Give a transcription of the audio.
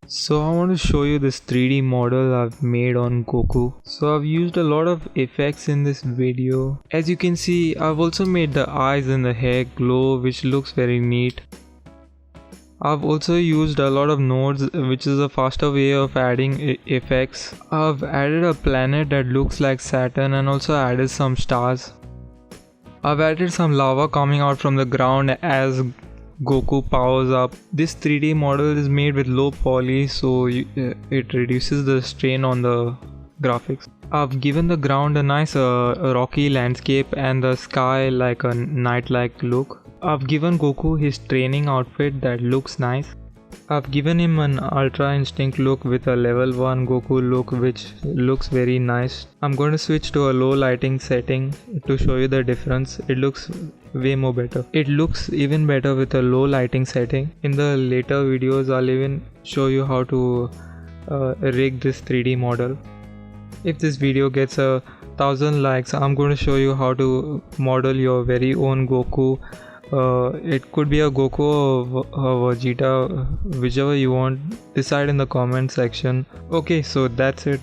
So I want to show you this 3D model I've made on Goku. So I've used a lot of effects in this video. As you can see, I've also made the eyes and the hair glow, which looks very neat. I've also used a lot of nodes, which is a faster way of adding effects. I've added a planet that looks like Saturn and also added some stars. I've added some lava coming out from the ground as Goku powers up. This 3D model is made with low poly, so it reduces the strain on the graphics. I've given the ground a nice rocky landscape and the sky like a night-like look. I've given Goku his training outfit that looks nice. I've given him an Ultra Instinct look with a level 1 Goku look, which looks very nice. I'm going to switch to a low lighting setting to show you the difference. It looks way more better. It looks even better with a low lighting setting. In the later videos, I'll even show you how to rig this 3D model. If this video gets 1,000 likes, I'm going to show you how to model your very own Goku. It could be a Goku or a Vegeta, whichever you want. Decide in the comment section. Okay, so that's it.